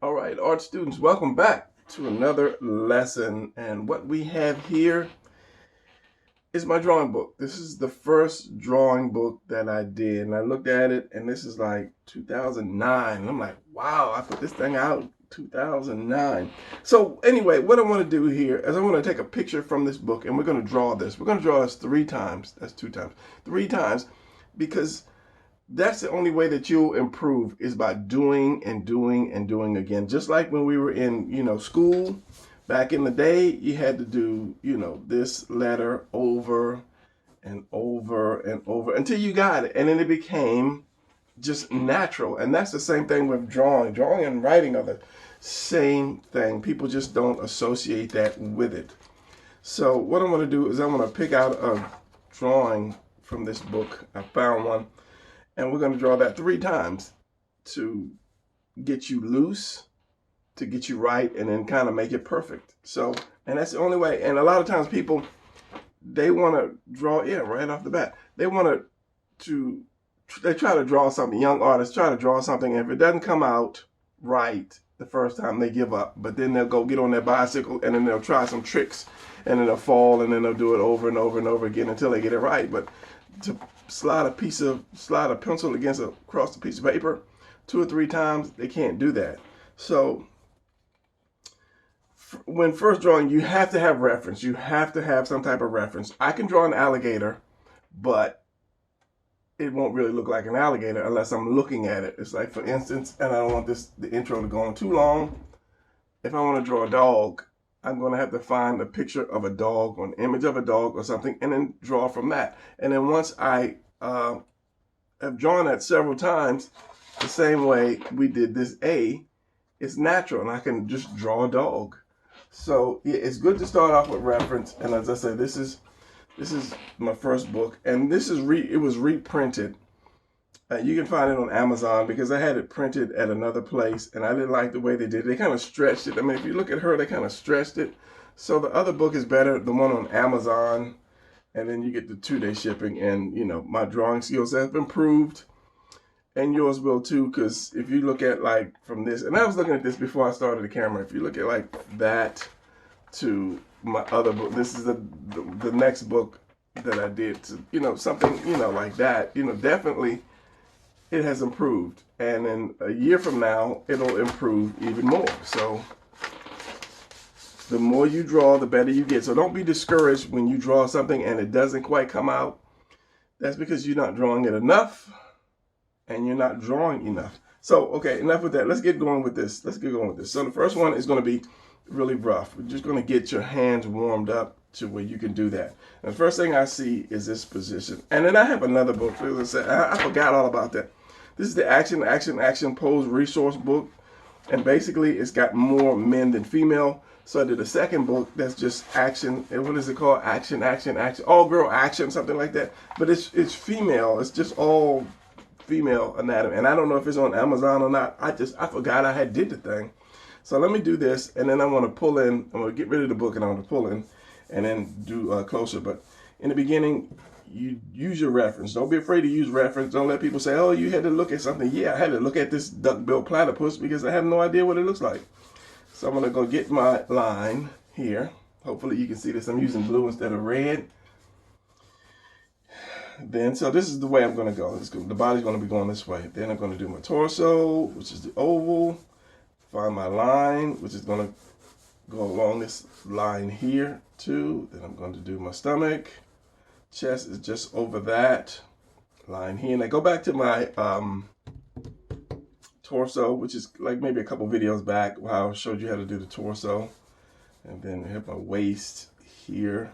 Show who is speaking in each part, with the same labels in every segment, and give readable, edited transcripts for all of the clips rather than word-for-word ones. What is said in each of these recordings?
Speaker 1: All right, art students, welcome back to another lesson. And what we have here is my drawing book. This is the first drawing book that I did. And I looked at it, and this is like 2009. And I'm like, wow, I put this thing out 2009. So anyway, what I want to do here is I want to take a picture from this book, and we're going to draw this. We're going to draw this 3 times. That's 2 times. 3 times, because that's the only way that you'll improve is by doing and doing and doing again. Just like when we were in, school back in the day, you had to do, this letter over and over and over until you got it. And then it became just natural. And that's the same thing with drawing. Drawing and writing are the same thing. People just don't associate that with it. So what I'm going to do is I'm going to pick out a drawing from this book. I found one, and we're going to draw that 3 times to get you loose, to get you right, and then kind of make it perfect. So, and that's the only way. And a lot of times people, they want to draw, right off the bat. They want they try to draw something, young artists try to draw something, and if it doesn't come out right the first time, they give up. But then they'll go get on their bicycle, and then they'll try some tricks, and then they'll fall, and then they'll do it over and over and over again until they get it right. But to slide a pencil across a piece of paper 2 or 3 times, they can't do that. So when first drawing, you have to have reference. You have to have some type of reference. I can draw an alligator, but it won't really look like an alligator unless I'm looking at it. It's like, for instance, and I don't want the intro to go on too long. If I want to draw a dog, I'm going to have to find a picture of a dog or an image of a dog or something, and then draw from that. And then once I have drawn that several times, the same way we did this A, it's natural, and I can just draw a dog. So yeah, it's good to start off with reference. And as I said, this is my first book, and it was reprinted. You can find it on Amazon because I had it printed at another place, and I didn't like the way they did it. They kind of stretched it. I mean, if you look at her, they kind of stretched it. So the other book is better, the one on Amazon, and then you get the 2-day shipping. And my drawing skills have improved, and yours will too. Because if you look at, like, from this, and I was looking at this before I started the camera. If you look at like that to my other book, this is the next book that I did, to something like that, definitely it has improved. And in a year from now, it'll improve even more. So the more you draw, the better you get. So don't be discouraged when you draw something and it doesn't quite come out. That's because you're not drawing it enough, and you're not drawing enough. So, okay, enough with that. Let's get going with this. So the first one is going to be really rough. We're just going to get your hands warmed up to where you can do that. And the first thing I see is this position. And then I have another book. I forgot all about that. This is the Action Pose Resource book. And basically, it's got more men than female. So I did a second book that's just action. And what is it called? Action. All girl action, something like that. But it's female. It's just all female anatomy. And I don't know if it's on Amazon or not. I forgot I had did the thing. So let me do this, and then I want to pull in. I'm going to get rid of the book, and I want to pull in and then do closer. But in the beginning, you use your reference. Don't be afraid to use reference. Don't let people say, oh, you had to look at something. Yeah, I had to look at this duck-billed platypus because I have no idea what it looks like. So I'm going to go get my line here. Hopefully you can see this. I'm using blue instead of red. Then, so this is the way I'm going to go. The body's going to be going this way. Then I'm going to do my torso, which is the oval. Find my line, which is going to go along this line here too. Then I'm going to do my stomach. Chest is just over that line here. And I go back to my torso, which is like maybe a couple videos back how I showed you how to do the torso. And then I have my waist here.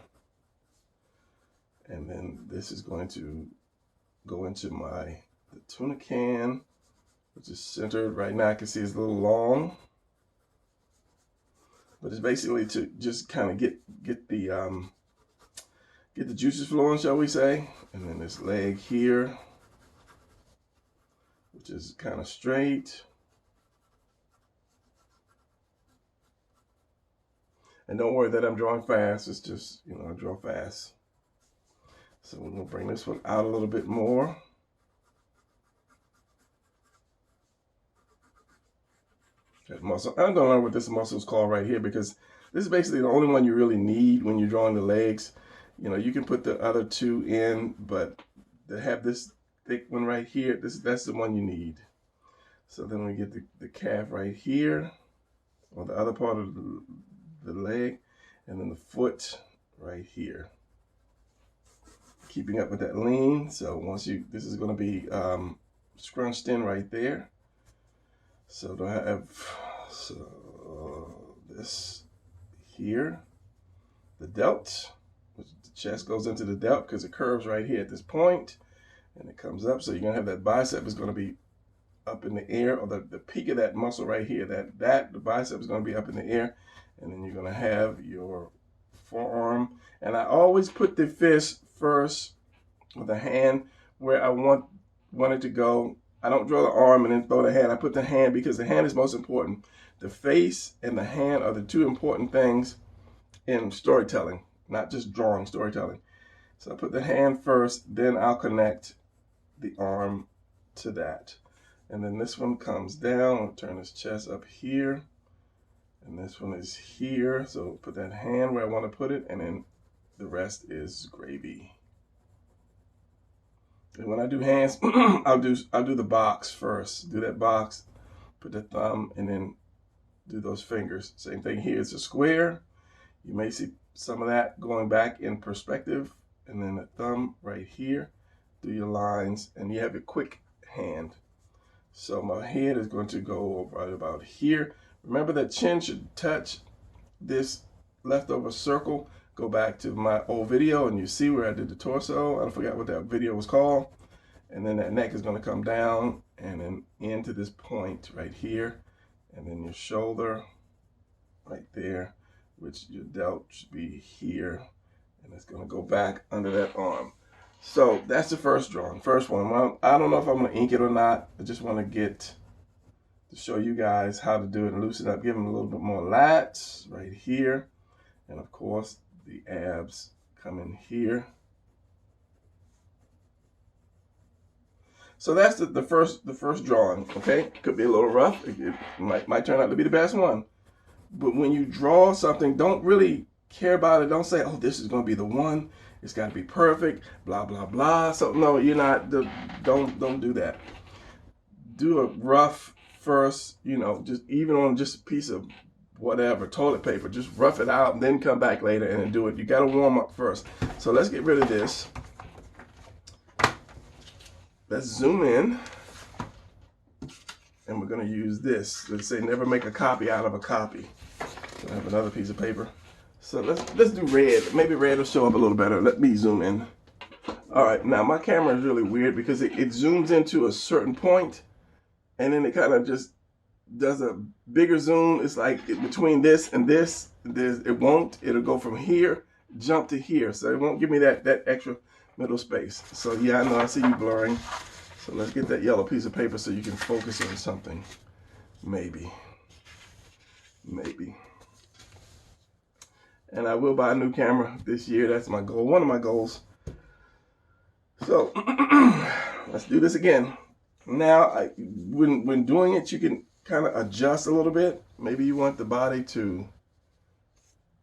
Speaker 1: And then this is going to go into the tuna can, which is centered. Right now I can see it's a little long. But it's basically to just kind of get the juices flowing, shall we say. And then this leg here, which is kind of straight. And don't worry that I'm drawing fast. It's just, I draw fast. So we're going to bring this one out a little bit more. that muscle. I don't know what this muscle is called right here, because this is basically the only one you really need when you're drawing the legs. You know, you can put the other two in, but to have this thick one right here, that's the one you need. So then we get the calf right here, or the other part of the leg, and then the foot right here. Keeping up with that lean. So once this is going to be scrunched in right there. So do I have this here, the delt, which the chest goes into the delt because it curves right here at this point, and it comes up. So you're gonna have that bicep is gonna be up in the air, or the peak of that muscle right here. The bicep is gonna be up in the air, and then you're gonna have your forearm. And I always put the fist first with the hand where I want it to go. I don't draw the arm and then throw the hand. I put the hand because the hand is most important. The face and the hand are the two important things in storytelling, not just drawing, storytelling. So I put the hand first, then I'll connect the arm to that. And then this one comes down. I'll turn his chest up here. And this one is here. So put that hand where I want to put it, and then the rest is gravy. And when I do hands, I'll do the box first. Do that box, put the thumb, and then do those fingers. Same thing here. It's a square. You may see some of that going back in perspective, and then the thumb right here. Do your lines, and you have a quick hand. So my head is going to go right about here. Remember that chin should touch this leftover circle. Go back to my old video and you see where I did the torso. I forgot what that video was called. And then that neck is going to come down and then into this point right here. And then your shoulder right there, which your delt should be here. And it's going to go back under that arm. So that's the first drawing, first one. Well, I don't know if I'm going to ink it or not. I just want to show you guys how to do it and loosen up. Give them a little bit more lats right here. And of course, the abs come in here. So that's the first drawing, okay? Could be a little rough. It might turn out to be the best one. But when you draw something, don't really care about it. Don't say, oh, this is going to be the one. It's got to be perfect, blah, blah, blah. So no, you're not, don't do that. Do a rough first, you know, just even on just a piece of whatever, toilet paper, just rough it out and then come back later and do it. You got to warm up first. So let's get rid of this. Let's zoom in, and we're going to use this. Let's say never make a copy out of a copy. So I have another piece of paper. So let's do red. Maybe red will show up a little better. Let me zoom in. All right, now my camera is really weird because it zooms into a certain point, and then it kind of just does a bigger zoom. It's like between this and this, it'll go from here, jump to here. So it won't give me that extra middle space. So yeah, I know I see you blurring. So let's get that yellow piece of paper so you can focus on something. Maybe. And I will buy a new camera this year. That's my goal, one of my goals. So let's do this again. Now, when doing it, you can kind of adjust a little bit. Maybe you want the body to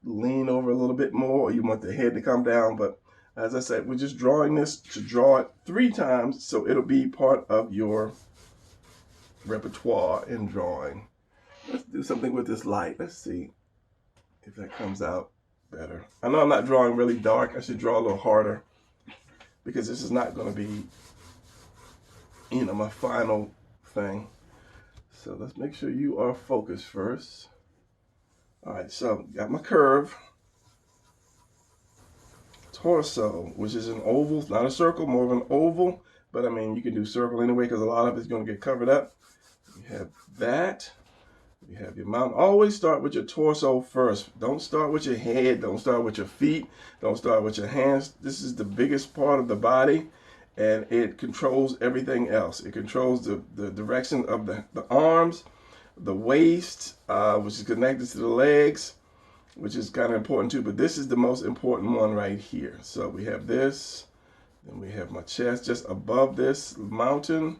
Speaker 1: lean over a little bit more, or you want the head to come down. But as I said, we're just drawing this to draw it 3 times, so it'll be part of your repertoire in drawing. Let's do something with this light. Let's see if that comes out better. I know I'm not drawing really dark. I should draw a little harder because this is not going to be, you know, my final thing. So let's make sure you are focused first. All right, so got my curve. Torso, which is an oval, not a circle, more of an oval. But I mean, you can do circle anyway because a lot of it's going to get covered up. You have that. You have your mount. Always start with your torso first. Don't start with your head. Don't start with your feet. Don't start with your hands. This is the biggest part of the body, and it controls everything else. It controls the direction of the arms, the waist, which is connected to the legs, which is kind of important too. But this is the most important one right here. So we have this. Then we have my chest just above this mountain.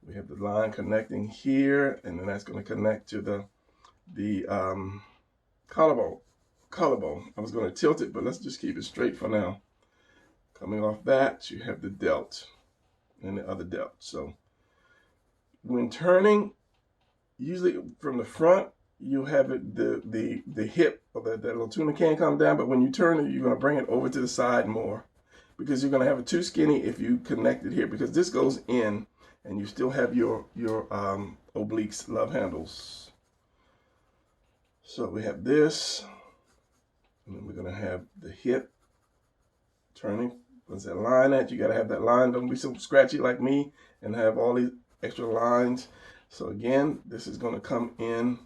Speaker 1: We have the line connecting here, and then that's going to connect to the the collarbone. I was going to tilt it, but let's just keep it straight for now. Coming off that, you have the delt and the other delt. So when turning, usually from the front, you'll have it the hip or that little tuna can come down, but when you turn it, you're going to bring it over to the side more, because you're going to have it too skinny if you connect it here, because this goes in and you still have your obliques love handles. So we have this, and then we're going to have the hip turning. What's that line at? You got to have that line. Don't be so scratchy like me and have all these extra lines. So again, this is going to come in.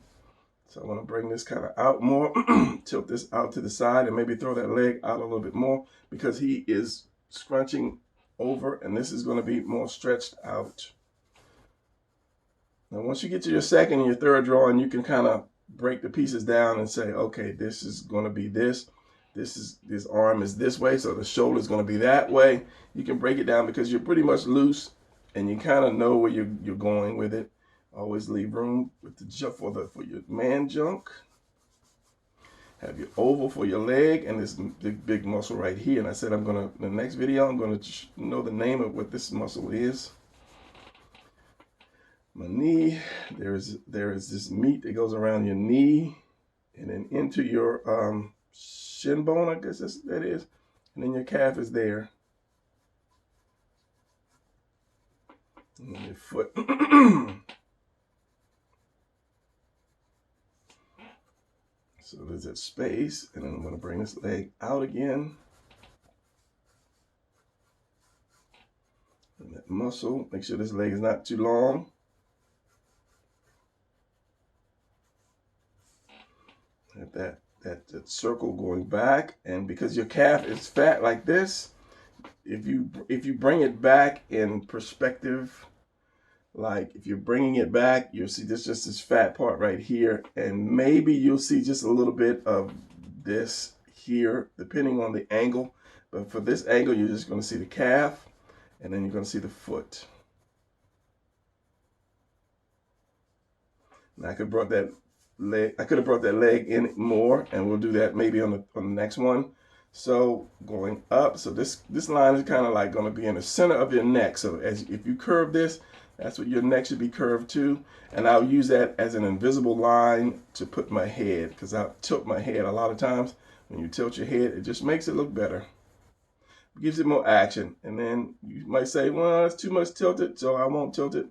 Speaker 1: So I want to bring this kind of out more, tilt this out to the side, and maybe throw that leg out a little bit more, because he is scrunching over and this is going to be more stretched out. Now once you get to your second and your third drawing, you can kind of break the pieces down and say, okay, this is going to be this. This arm is this way, so the shoulder is going to be that way. You can break it down because you're pretty much loose and you kind of know where you're going with it. Always leave room with the for your man junk. Have your oval for your leg and this big muscle right here. And I said in the next video, I'm gonna know the name of what this muscle is. My knee, there is this meat that goes around your knee and then into your shin bone, I guess that is. And then your calf is there. And then your foot. So there's that space, and then I'm going to bring this leg out again. And that muscle, make sure this leg is not too long. Have that circle going back, and because your calf is fat like this, if you bring it back in perspective, like if you're bringing it back, you'll see this fat part right here, and maybe you'll see just a little bit of this here, depending on the angle. But for this angle, you're just going to see the calf, and then you're going to see the foot. And I could have brought that leg in more, and we'll do that maybe on the next one. So going up, so this line is kind of like going to be in the center of your neck. So if you curve this, that's what your neck should be curved to. And I'll use that as an invisible line to put my head, because I'll tilt my head a lot of times. When you tilt your head, it just makes it look better. It gives it more action. And then you might say, well, it's too much tilted, so I won't tilt it.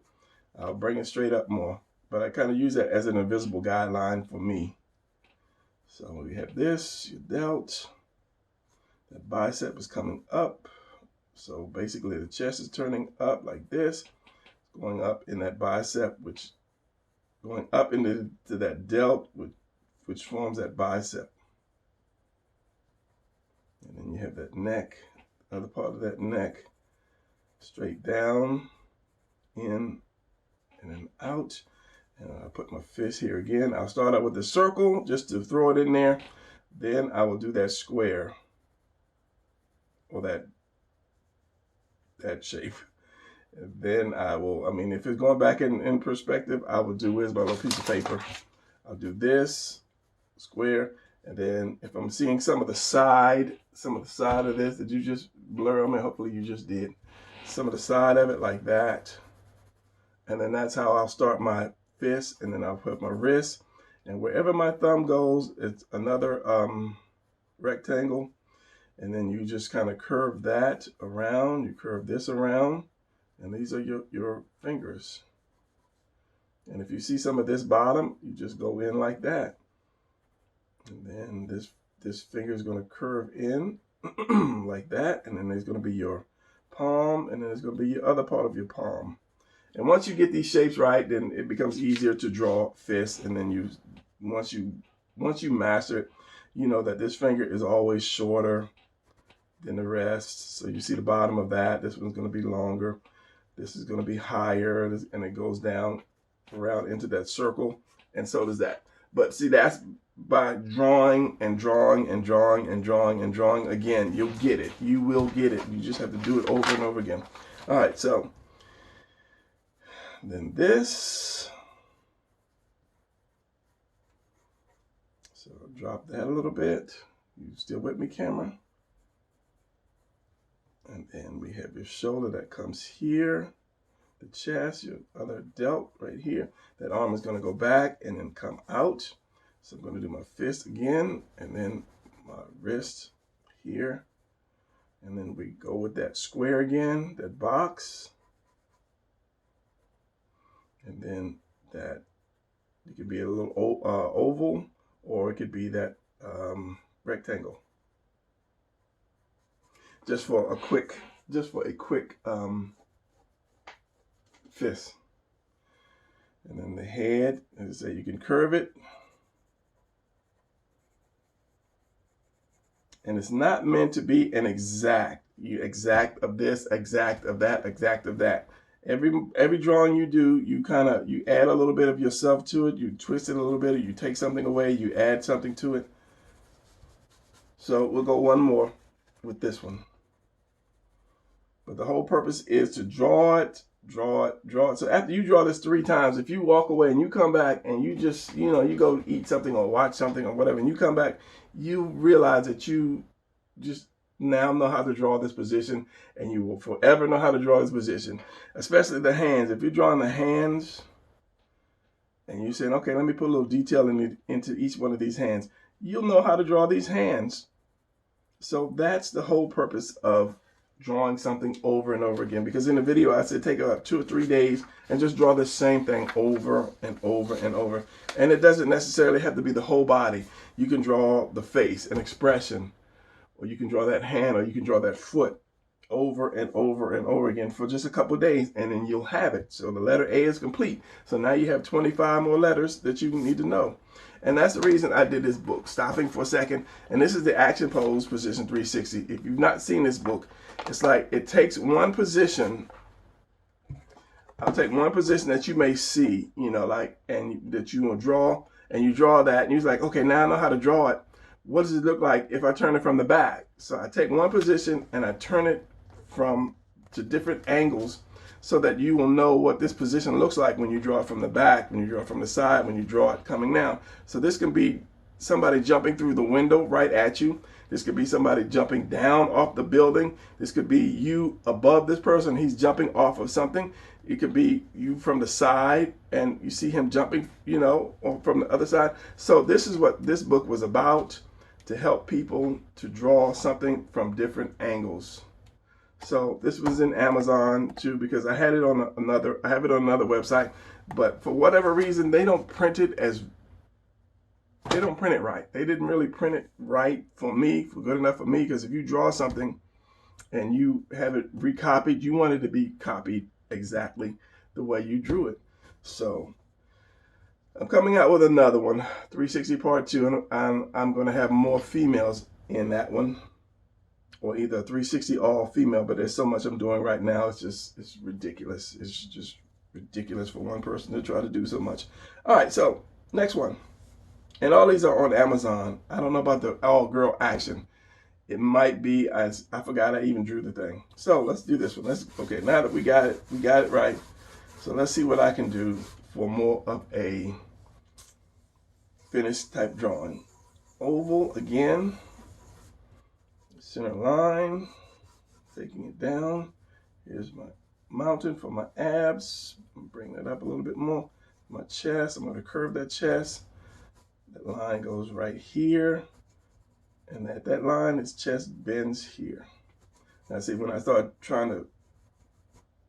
Speaker 1: I'll bring it straight up more. But I kind of use that as an invisible guideline for me. So we have this, your delt. That bicep is coming up. So basically the chest is turning up like this. Going up in that bicep, which going up into that delt, which forms that bicep. And then you have that neck, the other part of that neck, straight down, in, and then out. And I'll put my fist here again. I'll start out with the circle just to throw it in there. Then I will do that square, or that shape. And then if it's going back in perspective, I will do is my little piece of paper. I'll do this square, and then if I'm seeing some of the side of this, did you just blur on me? Hopefully you just did. Some of the side of it like that. And then that's how I'll start my fist, and then I'll put my wrist, and wherever my thumb goes, it's another rectangle. And then you just kind of curve that around, you curve this around. And these are your fingers. And if you see some of this bottom, you just go in like that. And then this finger is going to curve in like that. And then there's going to be your palm, and then there's going to be your other part of your palm. And once you get these shapes right, then it becomes easier to draw fists. And then once you master it, you know that this finger is always shorter than the rest. So you see the bottom of that. This one's going to be longer. This is going to be higher, and it goes down around into that circle, and so does that. But see, that's by drawing and drawing and drawing and drawing and drawing. Again, you'll get it. You will get it. You just have to do it over and over again. All right, so then this. drop that a little bit. You still with me, camera? And then we have your shoulder that comes here, the chest, your other delt right here. That arm is going to go back and then come out. So I'm going to do my fist again, and then my wrist here. And then we go with that square again, that box. And then that, it could be a little oval, or it could be that rectangle. Just for a quick fist. And then the head, as I say, you can curve it. And it's not meant to be an exact. You exact of this, exact of that, exact of that. Every drawing you do, you add a little bit of yourself to it. You twist it a little bit. You take something away. You add something to it. So we'll go one more with this one. But the whole purpose is to draw it, draw it, draw it. So after you draw this 3 times, if you walk away and you come back and you just, you go eat something or watch something or whatever, and you come back, you realize that you just now know how to draw this position, and you will forever know how to draw this position, especially the hands. If you're drawing the hands and you're saying, okay, let me put a little detail into each one of these hands, you'll know how to draw these hands. So that's the whole purpose of drawing something over and over again, because in the video I said take about 2 or 3 days and just draw the same thing over and over and over. And it doesn't necessarily have to be the whole body. You can draw the face, an expression, or you can draw that hand, or you can draw that foot over and over and over again for just a couple of days, and then you'll have it. So the letter A is complete. So now you have 25 more letters that you need to know. And that's the reason I did this book, Stopping for a Second. And this is the Action Pose Position 360. If you've not seen this book, it's like it takes one position. I'll take one position that you may see, and that you will draw, and you draw that, and you're like, okay, now I know how to draw it. What does it look like if I turn it from the back? So I take one position and I turn it to different angles, so that you will know what this position looks like when you draw it from the back, when you draw it from the side, when you draw it coming down. So this can be somebody jumping through the window right at you. This could be somebody jumping down off the building. This could be you above this person. He's jumping off of something. It could be you from the side and you see him jumping, or from the other side. So this is what this book was about, to help people to draw something from different angles. So this was in Amazon too, because I had it on another website, but for whatever reason, they don't print it right. They didn't really print it right for good enough for me, because if you draw something and you have it recopied, you want it to be copied exactly the way you drew it. So I'm coming out with another one, 360 Part 2, and I'm going to have more females in that one, or either 360 all female, but there's so much I'm doing right now. It's ridiculous. It's just ridiculous for one person to try to do so much. All right, so next one. And all these are on Amazon. I don't know about the all girl action. It might be, I forgot I even drew the thing. So let's do this one. Okay, now that we got it right. So let's see what I can do for more of a finished type drawing. Oval again. Center line, taking it down. Here's my mountain for my abs. Bring that up a little bit more. My chest, I'm going to curve that chest. That line goes right here. And at that line, its chest bends here. Now see, when I start trying to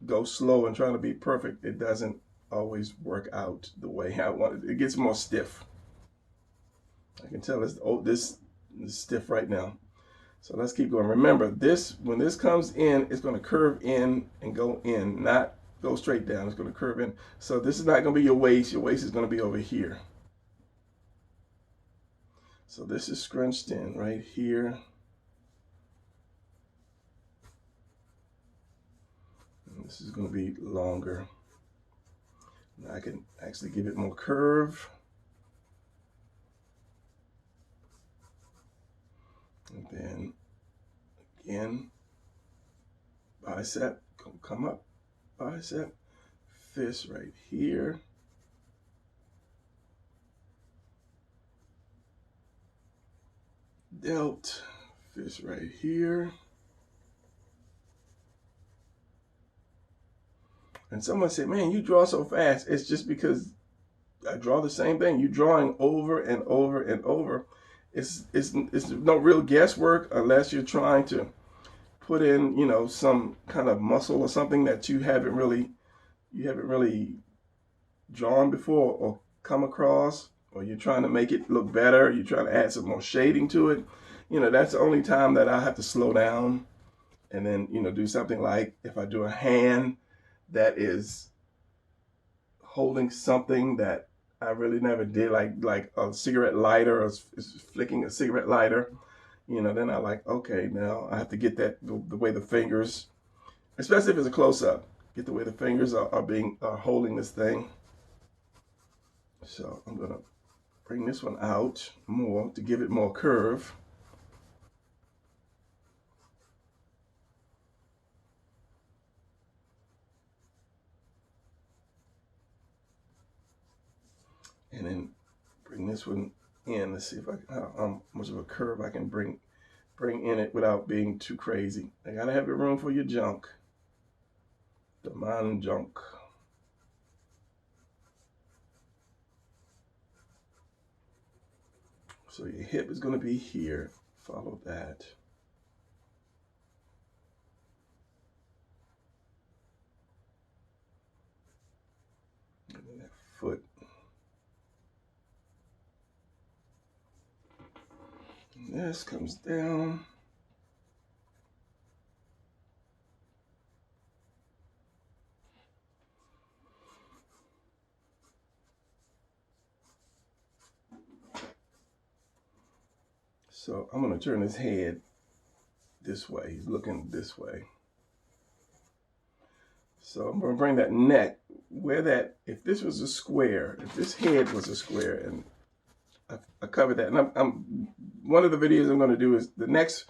Speaker 1: go slow and trying to be perfect, it doesn't always work out the way I want it. It gets more stiff. I can tell this is stiff right now. So let's keep going. Remember, when this comes in, it's going to curve in and go in, not go straight down. It's going to curve in. So this is not going to be your waist. Your waist is going to be over here. So this is scrunched in right here. And this is going to be longer. Now I can actually give it more curve. And then again, bicep, come up, bicep, fist right here. delt fits right here. And someone said, man, you draw so fast. It's just because I draw the same thing. You're drawing over and over and over. It's no real guesswork unless you're trying to put in, you know, some kind of muscle or something that you haven't really drawn before or come across, or you're trying to make it look better. You're trying to add some more shading to it. You know, that's the only time that I have to slow down and then, you know, do something like if I do a hand that is holding something that I really never did, like a cigarette lighter or flicking a cigarette lighter, you know, then I like, okay, now I have to get that the way the fingers, especially if it's a close up, get the way the fingers are holding this thing. So I'm gonna bring this one out more to give it more curve. And then bring this one in. Let's see if how much of a curve I can bring in it without being too crazy. I gotta have room for your junk, the man junk. So your hip is gonna be here. Follow that. And then that foot. And this comes down. So I'm gonna turn his head this way. He's looking this way. So I'm gonna bring that neck where that, if this was a square, if this head was a square, and I covered that. And I'm one of the videos I'm gonna do is the next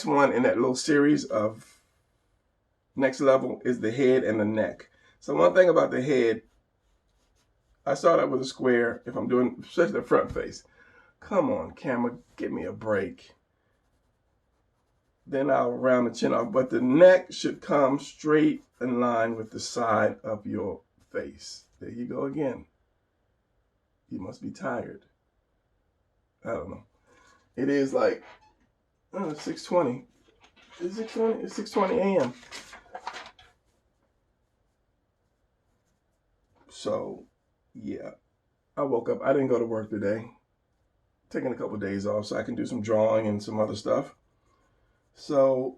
Speaker 1: one in that little series of next level is the head and the neck. So one thing about the head, I start out with a square if I'm doing, especially the front face. Come on, camera, give me a break. Then I'll round the chin off, but the neck should come straight in line with the side of your face. There you go again. You must be tired. I don't know. It is like 6:20. Is it 6:20? It's 6:20 a.m. So, yeah. I woke up. I didn't go to work today. Taking a couple of days off so I can do some drawing and some other stuff. So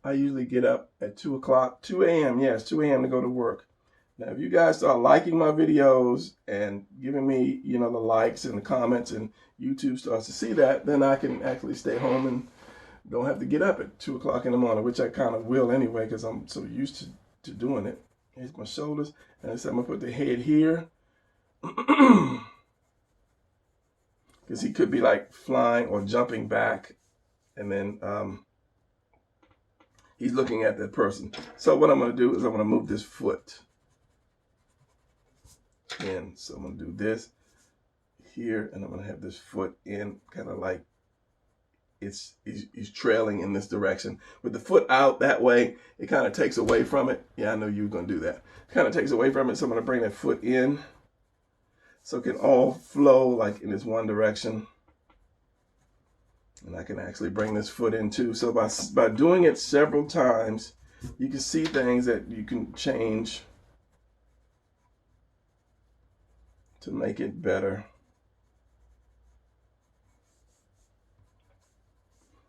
Speaker 1: I usually get up at 2 o'clock, 2 a.m. Yes, 2 a.m. to go to work. Now, if you guys start liking my videos and giving me, you know, the likes and the comments, and YouTube starts to see that, then I can actually stay home and don't have to get up at 2 o'clock in the morning, which I kind of will anyway because I'm so used to doing it. Here's my shoulders. And I said I'm going to put the head here. Because he could be like flying or jumping back. And then he's looking at that person. So what I'm going to do is I'm going to move this foot in. So I'm going to do this here, and I'm going to have this foot in kind of like he's trailing in this direction. With the foot out that way, it kind of takes away from it. Yeah, I know you were going to do that. Kind of takes away from it. So I'm going to bring that foot in so it can all flow like in this one direction. And I can actually bring this foot in too. So by doing it several times, you can see things that you can change to make it better.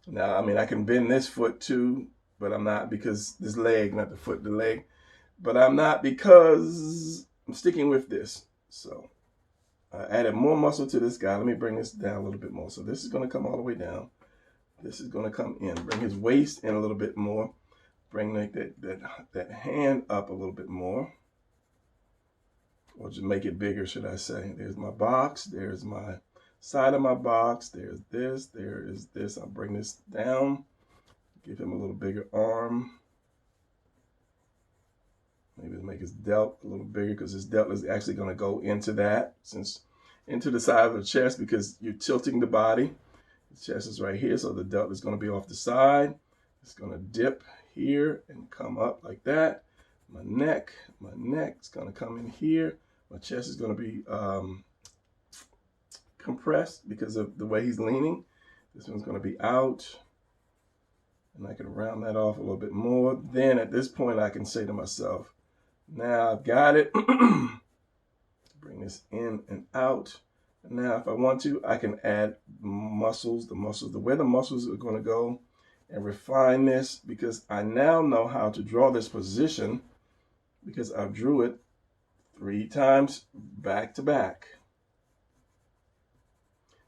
Speaker 1: Now, I mean, I can bend this foot too, but I'm not because this leg, not the foot, the leg. But I'm not because I'm sticking with this. So I added more muscle to this guy. Let me bring this down a little bit more. So this is going to come all the way down. This is going to come in. Bring his waist in a little bit more. Bring like that hand up a little bit more. Or just make it bigger, should I say. There's my box. There's my side of my box. There's this. There is this. I'll bring this down. Give him a little bigger arm. Maybe make his delt a little bigger because his delt is actually going to go into that, into the side of the chest because you're tilting the body. The chest is right here, so the delt is going to be off the side. It's going to dip here and come up like that. My neck is going to come in here. My chest is going to be compressed because of the way he's leaning. This one's going to be out. And I can round that off a little bit more. Then at this point, I can say to myself, now I've got it. Bring this in and out. And now if I want to, I can add muscles, where the muscles are going to go, and refine this, because I now know how to draw this position because I drew it 3 times back to back.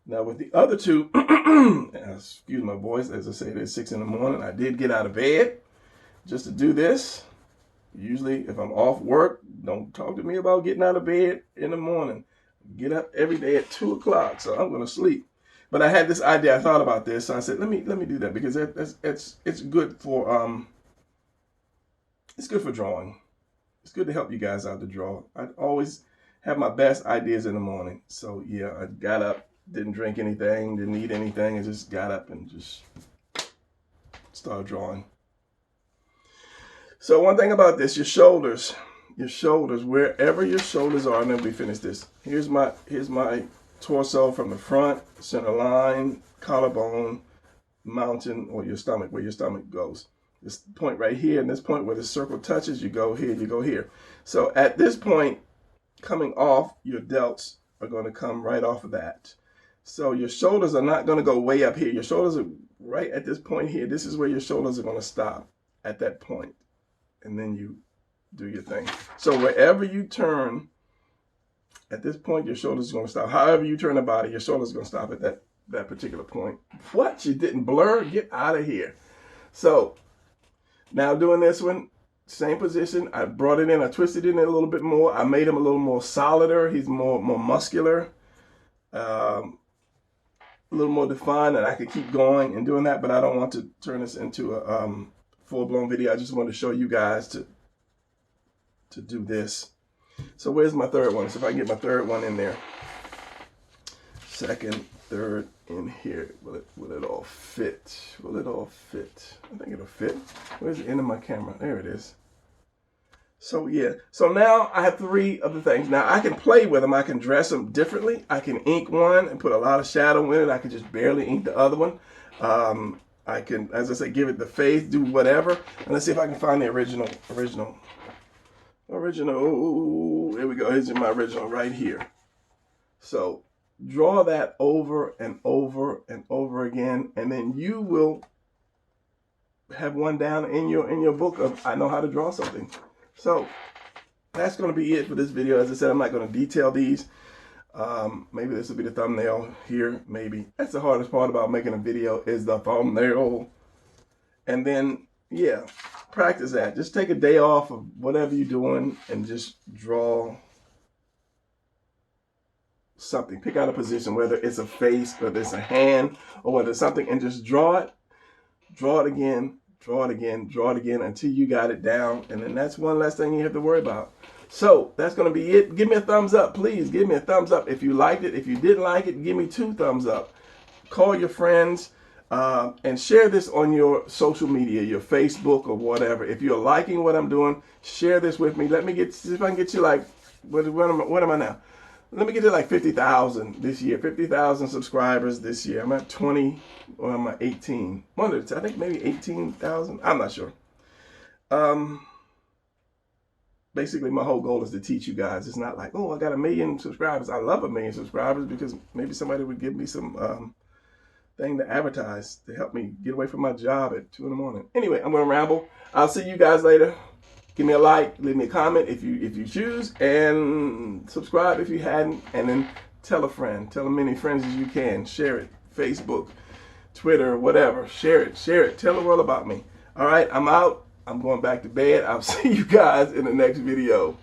Speaker 1: Now with the other two, excuse my voice, as I say, it is 6 in the morning. I did get out of bed just to do this. Usually if I'm off work, don't talk to me about getting out of bed in the morning. Get up every day at 2 o'clock, so I'm going to sleep. But I had this idea. I thought about this, so I said, let me do that, because it's good for drawing. It's good to help you guys out to draw. I always have my best ideas in the morning. So yeah, I got up, didn't drink anything, didn't eat anything, and just got up and just started drawing. So one thing about this, your shoulders, wherever your shoulders are, and then we finish this. Here's my torso from the front, center line, collarbone, mountain, or your stomach, where your stomach goes. This point right here, and this point where the circle touches, you go here, you go here. So at this point, coming off, your delts are going to come right off of that. So your shoulders are not going to go way up here. Your shoulders are right at this point here. This is where your shoulders are going to stop at that point. And then you do your thing. So wherever you turn, at this point, your shoulders are going to stop. However you turn the body, your shoulders are going to stop at that particular point. What? You didn't blur? Get out of here. So now doing this one, same position. I brought it in. I twisted it in a little bit more. I made him a little more solider. He's more muscular, a little more defined, and I could keep going and doing that, but I don't want to turn this into a full-blown video. I just want to show you guys to do this. So where's my third one? So if I can get my third one in there. Second, third in here. Will it all fit? Will it all fit? I think it'll fit. Where's the end of my camera? There it is. So yeah. So now I have 3 of the things. Now I can play with them. I can dress them differently. I can ink one and put a lot of shadow in it. I can just barely ink the other one. I can, as I say, give it the face, do whatever. And let's see if I can find the original. Here we go. Here's my original right here. So draw that over and over and over again, and then you will have one down in your book of I know how to draw something. So that's going to be it for this video. As I said, I'm not going to detail these. Maybe this will be the thumbnail here. Maybe that's the hardest part about making a video, is the thumbnail. And then yeah, practice that. Just take a day off of whatever you're doing and just draw something. Pick out a position, whether it's a face, whether it's a hand, or whether it's something, and just draw it again, draw it again until you got it down. And then that's one less thing you have to worry about. So that's going to be it. Give me a thumbs up, please. Give me a thumbs up if you liked it. If you didn't like it, give me 2 thumbs up. Call your friends and share this on your social media, your Facebook or whatever. If you're liking what I'm doing, share this with me. Let me see if I can get you like, what am I now? Let me get to like 50,000 this year, 50,000 subscribers this year. I'm at 20, or I'm at 18. I think maybe 18,000. I'm not sure. Basically, my whole goal is to teach you guys. It's not like, oh, I got 1 million subscribers. I love 1 million subscribers because maybe somebody would give me some thing to advertise to help me get away from my job at 2 in the morning. Anyway, I'm going to ramble. I'll see you guys later. Give me a like, leave me a comment if you choose, and subscribe if you hadn't, and then tell a friend. Tell as many friends as you can. Share it. Facebook, Twitter, whatever. Share it. Tell the world about me. All right, I'm out. I'm going back to bed. I'll see you guys in the next video.